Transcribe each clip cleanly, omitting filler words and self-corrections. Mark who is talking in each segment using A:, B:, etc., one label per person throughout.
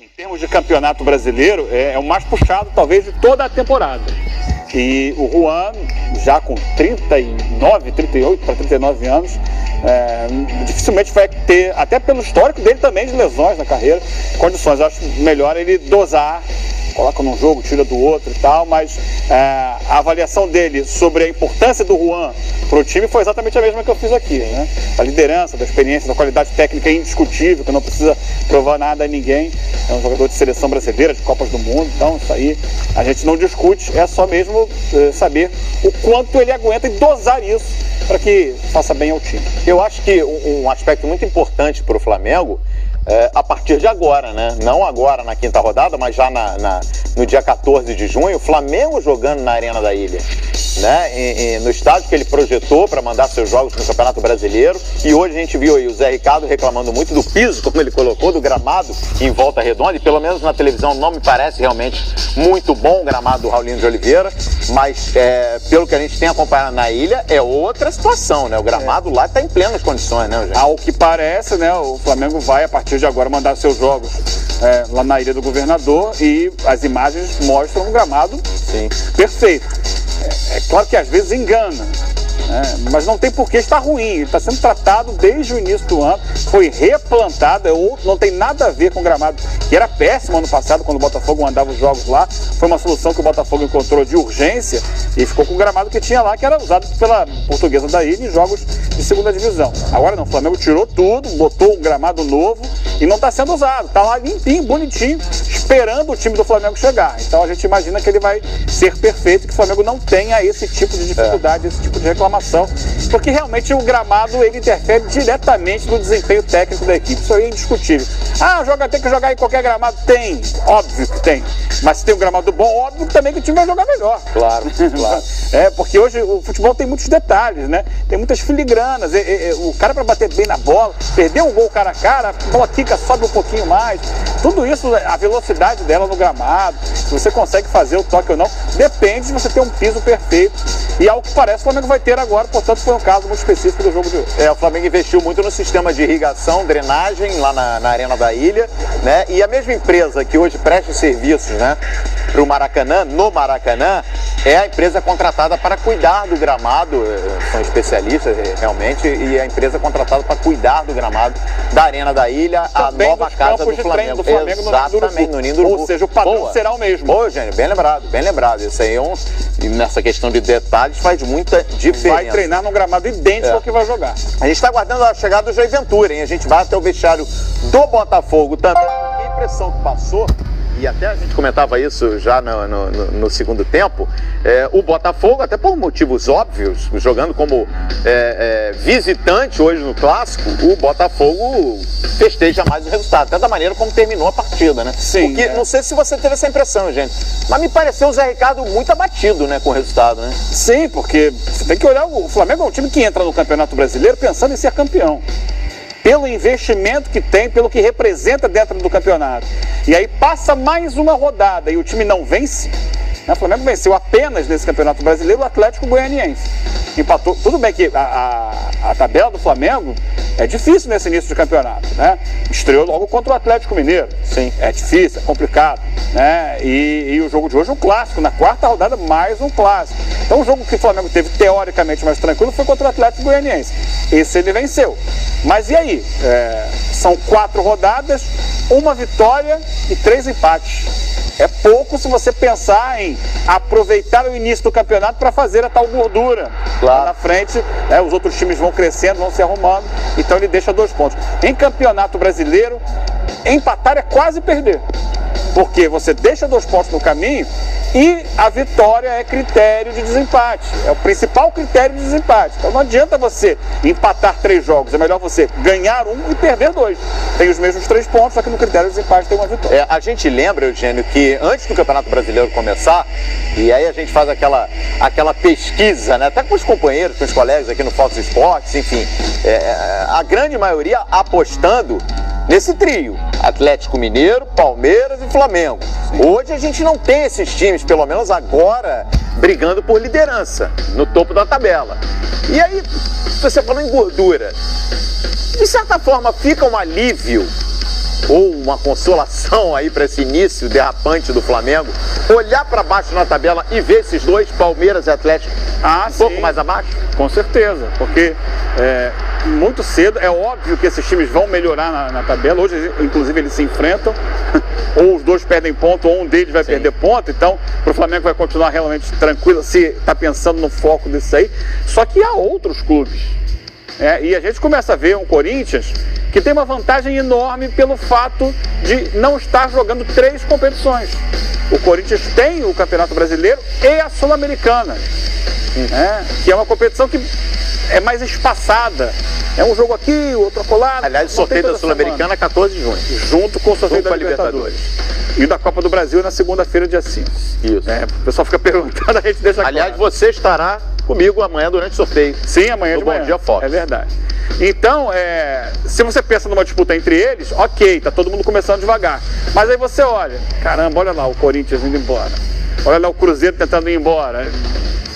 A: Em termos de campeonato brasileiro, é o mais puxado, talvez, de toda a temporada. E o Juan, já com 39, 38 para 39 anos, dificilmente vai ter, até pelo histórico dele também, de lesões na carreira, condições. Eu acho melhor ele dosar, coloca num jogo, tira do outro e tal, mas a avaliação dele sobre a importância do Juan para o time foi exatamente a mesma que eu fiz aqui, né? A liderança, da experiência, da qualidade técnica indiscutível, que não precisa provar nada a ninguém. É um jogador de seleção brasileira, de Copas do Mundo, então isso aí a gente não discute, é só mesmo saber o quanto ele aguenta e dosar isso para que faça bem ao time.
B: Eu acho que um aspecto muito importante para o Flamengo, a partir de agora, né? Não agora na quinta rodada, mas já no dia 14 de junho, o Flamengo jogando na Arena da Ilha, né? No estádio que ele projetou para mandar seus jogos no Campeonato Brasileiro. E hoje a gente viu aí o Zé Ricardo reclamando muito do piso, como ele colocou, do gramado em Volta Redonda, e pelo menos na televisão não me parece realmente muito bom o gramado do Raulinho de Oliveira, mas pelo que a gente tem acompanhado na ilha, é outra situação, né? O gramado lá está em plenas condições, né, gente?
A: Ao que parece, né, o Flamengo vai, a partir de agora, mandar seus jogos lá na Ilha do Governador, e as imagens mostram um gramado perfeito. É claro que às vezes engana, mas não tem por que estar ruim. Ele está sendo tratado desde o início do ano, foi replantado, não tem nada a ver com o gramado, que era péssimo ano passado, quando o Botafogo mandava os jogos lá. Foi uma solução que o Botafogo encontrou de urgência e ficou com o gramado que tinha lá, que era usado pela Portuguesa da Ilha em jogos de segunda divisão. Agora não, o Flamengo tirou tudo, botou um gramado novo e não está sendo usado, está lá limpinho, bonitinho, esperando o time do Flamengo chegar. Então a gente imagina que ele vai ser perfeito, que o Flamengo não tenha esse tipo de dificuldade, esse tipo de reclamação, porque realmente o gramado ele interfere diretamente no desempenho técnico da equipe. Isso aí é indiscutível. Tem que jogar em qualquer gramado? Tem, óbvio que tem. Mas se tem um gramado bom, óbvio também que o time vai jogar melhor.
B: Claro, claro.
A: Porque hoje o futebol tem muitos detalhes, né? Tem muitas filigranas. O cara, para bater bem na bola, perder um gol cara a cara, a bola quica, sobe um pouquinho mais. Tudo isso, a velocidade dela no gramado, se você consegue fazer o toque ou não, depende de você ter um piso perfeito. E ao que parece, o Flamengo vai ter agora, portanto, foi um caso muito específico do jogo de hoje.
B: O Flamengo investiu muito no sistema de irrigação, drenagem lá na Arena da Ilha, né? E a mesma empresa que hoje presta serviços, né, para o Maracanã, no Maracanã, é a empresa contratada para cuidar do gramado, são especialistas realmente, e a empresa contratada para cuidar do gramado da Arena da Ilha,
A: também
B: a nova casa do Flamengo.
A: Exatamente,
B: no Ninho do Urubu.
A: Ou seja, o padrão será o mesmo.
B: Ô, Eugênio, bem lembrado. Isso aí e nessa questão de detalhes faz muita diferença.
A: Vai treinar num gramado idêntico ao que vai jogar.
B: A gente está aguardando a chegada do Jair Ventura, hein? A gente vai até o vestiário do Botafogo também, porque a impressão que passou, e até a gente comentava isso já no segundo tempo, o Botafogo, até por motivos óbvios, jogando como visitante hoje no Clássico, o Botafogo festeja mais o resultado, até da maneira como terminou a partida, né?
A: Sim.
B: Porque, não sei se você teve essa impressão, gente, mas me pareceu o Zé Ricardo muito abatido, né, com o resultado, né?
A: Sim, porque você tem que olhar, o Flamengo é um time que entra no Campeonato Brasileiro pensando em ser campeão. Pelo investimento que tem, pelo que representa dentro do campeonato. E aí passa mais uma rodada e o time não vence. O Flamengo venceu apenas nesse Campeonato Brasileiro o Atlético Goianiense. Empatou. Tudo bem que a tabela do Flamengo é difícil nesse início de campeonato, né? Estreou logo contra o Atlético Mineiro.
B: Sim.
A: É difícil, é complicado, né? E o jogo de hoje é um clássico, na quarta rodada mais um clássico. Então o jogo que o Flamengo teve teoricamente mais tranquilo foi contra o Atlético Goianiense. Esse ele venceu. Mas e aí? São 4 rodadas, 1 vitória e 3 empates. É pouco se você pensar em aproveitar o início do campeonato para fazer a tal gordura.
B: Claro.
A: Lá na frente, os outros times vão crescendo, vão se arrumando, então ele deixa 2 pontos. Em Campeonato Brasileiro, empatar é quase perder. Porque você deixa 2 pontos no caminho e a vitória é critério de desempate. É o principal critério de desempate. Então não adianta você empatar 3 jogos. É melhor você ganhar 1 e perder 2. Tem os mesmos 3 pontos, só que no critério de desempate tem uma vitória.
B: A gente lembra, Eugênio, que antes do Campeonato Brasileiro começar, e aí a gente faz aquela pesquisa, né, até com os companheiros, com os colegas aqui no Fox Sports, enfim, a grande maioria apostando nesse trio, Atlético Mineiro, Palmeiras e Flamengo. Hoje a gente não tem esses times, pelo menos agora, brigando por liderança, no topo da tabela. E aí, você falou em gordura, de certa forma fica um alívio ou uma consolação aí para esse início derrapante do Flamengo, olhar para baixo na tabela e ver esses dois, Palmeiras e Atlético, um pouco mais abaixo?
A: Com certeza, porque muito cedo, é óbvio que esses times vão melhorar na tabela. Hoje, inclusive, eles se enfrentam, ou os dois perdem ponto, ou um deles vai perder ponto. Então, para o Flamengo vai continuar realmente tranquilo, se está pensando no foco disso aí. Só que há outros clubes. E a gente começa a ver um Corinthians que tem uma vantagem enorme pelo fato de não estar jogando 3 competições. O Corinthians tem o Campeonato Brasileiro e a Sul-Americana, que é uma competição que é mais espaçada. É um jogo aqui, outro acolá.
B: Aliás, o sorteio da Sul-Americana é 14 de junho.
A: Junto com o sorteio da Libertadores. E da Copa do Brasil na segunda-feira, dia 5.
B: Isso.
A: O pessoal fica perguntando, a gente deixa claro.
B: Aliás, você estará comigo amanhã durante o sorteio.
A: Sim, amanhã de manhã.
B: Bom Dia Fox.
A: É verdade. Então, se você pensa numa disputa entre eles, ok, tá todo mundo começando devagar. Mas aí você olha, caramba, olha lá o Corinthians indo embora. Olha lá o Cruzeiro tentando ir embora.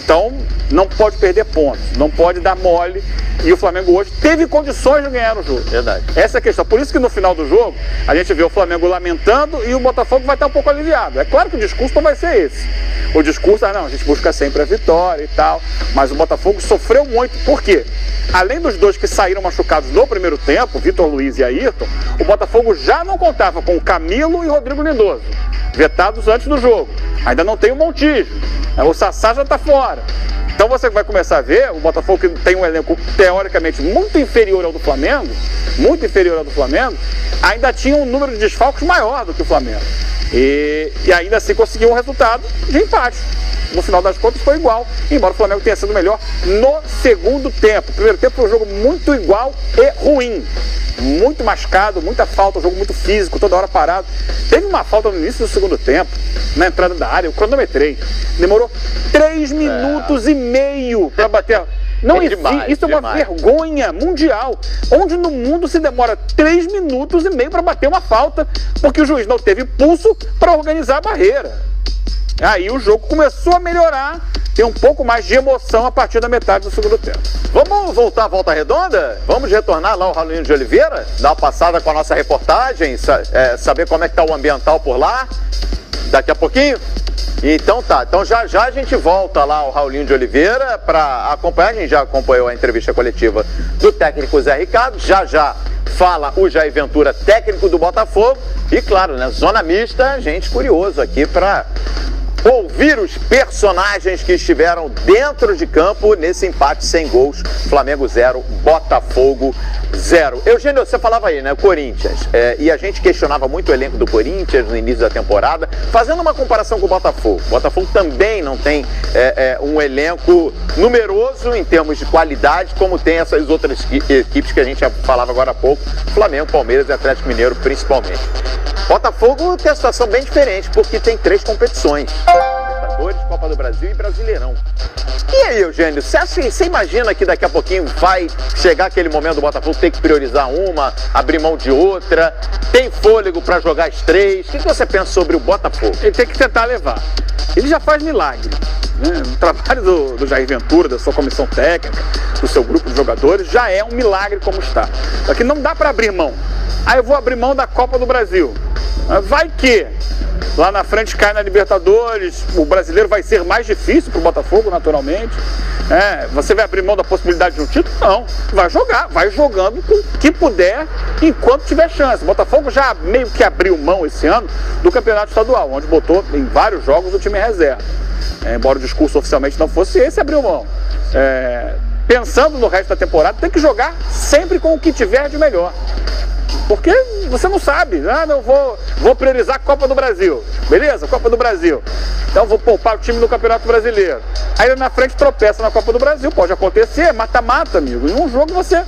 A: Então, não pode perder pontos, não pode dar mole. E o Flamengo hoje teve condições de ganhar o jogo.
B: Verdade.
A: Essa é a questão. Por isso que no final do jogo, a gente vê o Flamengo lamentando e o Botafogo vai estar um pouco aliviado. É claro que o discurso não vai ser esse. O discurso, a gente busca sempre a vitória e tal. Mas o Botafogo sofreu muito. Por quê? Além dos dois que saíram machucados no primeiro tempo, Vitor Luiz e Ayrton, o Botafogo já não contava com Camilo e Rodrigo Lindoso, vetados antes do jogo. Ainda não tem o Montijo. O Sassá já está fora. Então você vai começar a ver o Botafogo, que tem um elenco teoricamente muito inferior ao do Flamengo, ainda tinha um número de desfalques maior do que o Flamengo. E ainda assim conseguiu um resultado de empate. No final das contas foi igual, embora o Flamengo tenha sido melhor no segundo tempo. O primeiro tempo foi um jogo muito igual e ruim. Muito mascado, muita falta, um jogo muito físico, toda hora parado. Teve uma falta no início do segundo tempo, na entrada da área, eu cronometrei. Demorou 3 minutos e meio para bater. Não existe, isso é uma vergonha mundial. Onde no mundo se demora 3 minutos e meio para bater uma falta, porque o juiz não teve pulso para organizar a barreira. Aí o jogo começou a melhorar, tem um pouco mais de emoção a partir da metade do segundo tempo.
B: Vamos voltar à Volta Redonda? Vamos retornar lá ao Raulino de Oliveira? Dar uma passada com a nossa reportagem, saber como é que está o ambiental por lá? Daqui a pouquinho? Então tá, então já a gente volta lá ao Raulinho de Oliveira para acompanhar. A gente já acompanhou a entrevista coletiva do técnico Zé Ricardo, já fala o Jair Ventura, técnico do Botafogo, e claro, né, zona mista, gente curioso aqui para ouvir os personagens que estiveram dentro de campo nesse empate sem gols, Flamengo 0, Botafogo 0. Eugênio, você falava aí, né, Corinthians, e a gente questionava muito o elenco do Corinthians no início da temporada, fazendo uma comparação com o Botafogo. O Botafogo também não tem um elenco numeroso em termos de qualidade, como tem essas outras equipes que a gente já falava agora há pouco, Flamengo, Palmeiras e Atlético Mineiro principalmente. Botafogo tem uma situação bem diferente, porque tem 3 competições: Libertadores, Copa do Brasil e Brasileirão. E aí, Eugênio, você imagina que daqui a pouquinho vai chegar aquele momento do Botafogo ter que priorizar uma, abrir mão de outra, tem fôlego para jogar as 3? O que você pensa sobre o Botafogo?
A: Ele tem que tentar levar. Ele já faz milagre, né? O trabalho do Jair Ventura, da sua comissão técnica, do seu grupo de jogadores, já é um milagre como está. Só que não dá para abrir mão. Aí eu vou abrir mão da Copa do Brasil. Vai que lá na frente cai na Libertadores, o brasileiro vai ser mais difícil para o Botafogo, naturalmente. Você vai abrir mão da possibilidade de um título? Não. Vai jogar, vai jogando com o que puder enquanto tiver chance. O Botafogo já meio que abriu mão esse ano do Campeonato Estadual, onde botou em vários jogos o time reserva. Embora o discurso oficialmente não fosse esse, abriu mão. Pensando no resto da temporada, tem que jogar sempre com o que tiver de melhor. Porque você não sabe, não vou priorizar a Copa do Brasil, beleza? Copa do Brasil. Então vou poupar o time no Campeonato Brasileiro. Aí na frente tropeça na Copa do Brasil, pode acontecer, mata-mata, amigo. Em um jogo você,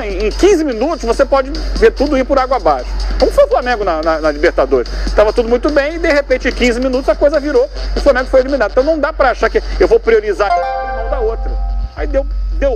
A: em 15 minutos, você pode ver tudo ir por água abaixo. Como foi o Flamengo na Libertadores? Estava tudo muito bem e de repente em 15 minutos a coisa virou e o Flamengo foi eliminado. Então não dá para achar que eu vou priorizar uma da outra. Aí deu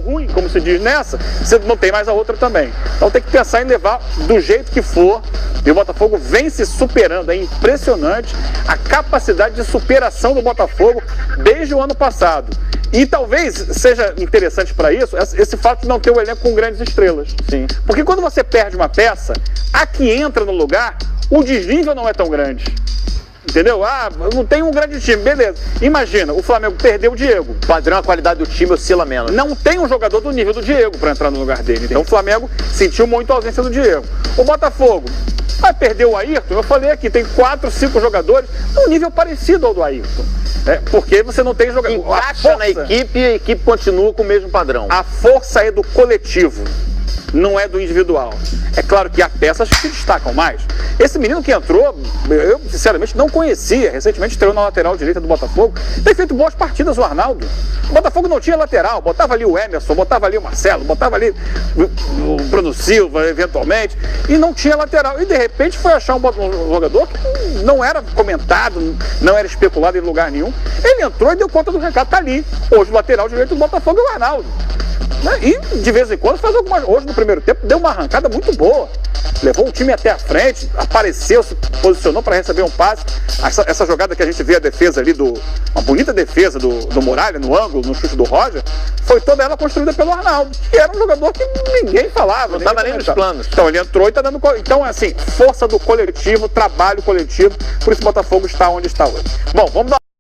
A: ruim, como se diz nessa, você não tem mais a outra também. Então tem que pensar em levar do jeito que for. E o Botafogo vem se superando. É impressionante a capacidade de superação do Botafogo desde o ano passado. E talvez seja interessante para isso esse fato de não ter o elenco com grandes estrelas.
B: Sim.
A: Porque quando você perde uma peça, a que entra no lugar, o desnível não é tão grande. Entendeu? Ah, não tem um grande time, beleza. Imagina, o Flamengo perdeu o Diego.
B: O padrão, a qualidade do time oscila menos.
A: Não tem um jogador do nível do Diego para entrar no lugar dele. Então o Flamengo sentiu muito a ausência do Diego. O Botafogo vai perder o Ayrton. Eu falei aqui, tem 4, 5 jogadores num nível parecido ao do Ayrton. Porque você não tem jogador.
B: Encaixa na equipe e a equipe continua com o mesmo padrão.
A: A força é do coletivo, não é do individual. É claro que há peças que se destacam mais. Esse menino que entrou, eu sinceramente não conhecia, recentemente estreou na lateral direita do Botafogo, tem feito boas partidas o Arnaldo. O Botafogo não tinha lateral, botava ali o Emerson, botava ali o Marcelo, botava ali o Bruno Silva, eventualmente, e não tinha lateral. E de repente foi achar um jogador que não era comentado, não era especulado em lugar nenhum. Ele entrou e deu conta do recado, tá ali. Hoje o lateral direito do Botafogo é o Arnaldo. E de vez em quando faz algumas. Hoje no primeiro tempo deu uma arrancada muito boa. Levou o time até a frente, apareceu, se posicionou para receber um passe. Essa jogada que a gente vê a defesa ali, uma bonita defesa do Muralha no ângulo, no chute do Roger, foi toda ela construída pelo Arnaldo, que era um jogador que ninguém falava.
B: Não estava nem nos planos.
A: Então ele entrou e está dando. Então, assim, força do coletivo, trabalho coletivo, por isso o Botafogo está onde está hoje.
B: Bom, vamos dar